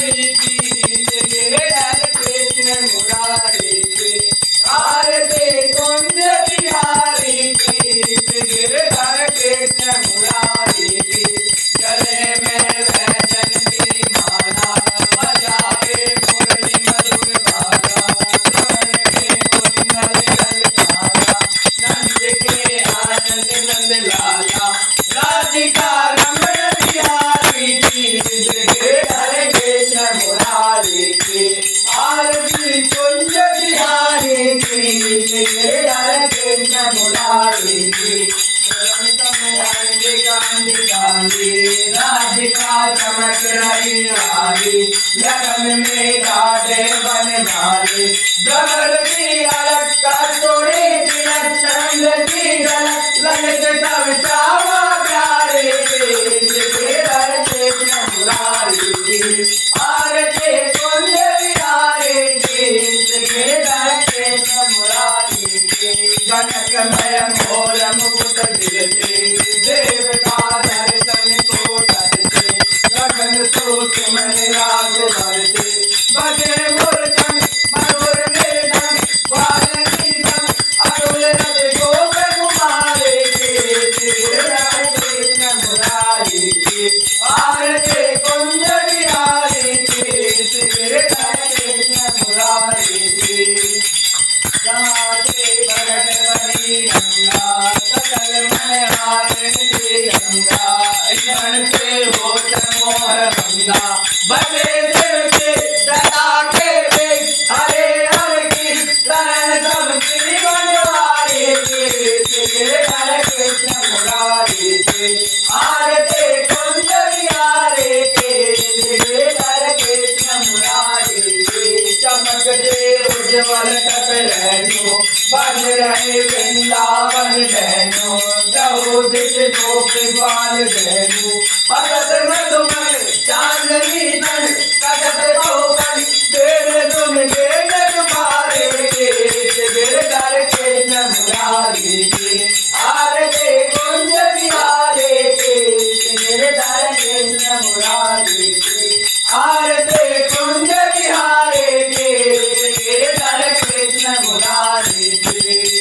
मुरारी की गिरधर कृष्ण मुरारी की आरती कुंज बिहारी की गिरधर कृष्ण मुरारी की गले में वैजंती माला बजावे मुरली मधुर भाला श्रवण के कुंडल ललकारा नंद के आनंद नंद लाला राधिका रमण बिहारी की गिरधर कृष्ण मुरारी की आरती कुंज बिहारी की गिरधर कृष्ण मुरारी की राधिका चमक रही वाली लगन में गाड़े बन भाली डगर की अलग कटोरी तिलक चंद्र की झलक ललित सब चावा प्यारे गिरधर कृष्ण मुरारी की आरती कुंज बिहारी की गिरधर कृष्ण मुरारी की जनकमय मोर मुकुट गिरते देवता दर्शन को तरसे गगन तो सुमन राज भरते बजे मुरचन मधुर वेदन वाल्मीकि सन अतुल रथ गोप कुमारे के गिरधर कृष्ण मुरारी की आरती कुंज बिहारी की गिरधर कृष्ण मुरारी की जाते भरत बनी गंगा सकल मन हारण से गंगा क्षण से हो मोह भंगा बचे शिव के दया के वेग हरे हर की शरण सब श्री बनवारी के गिरधर कृष्ण मुरारी के आरती कुंज बिहारी के गिरधर कृष्ण मुरारी के चमक दे उज्ज्वल तप रहनो बज रहे वृंदावन बहनो दो दिश गोप ग्वाल बहनो भगत मधुमन चांदनी तन कटक बहुबन देव तुम देव तुम्हारे गिरधर कृष्ण मुरारी की आरती कुंज बिहारी की गिरधर कृष्ण मुरारी की आरती कुंज बिहारी की गिरधर कृष्ण मुरारी की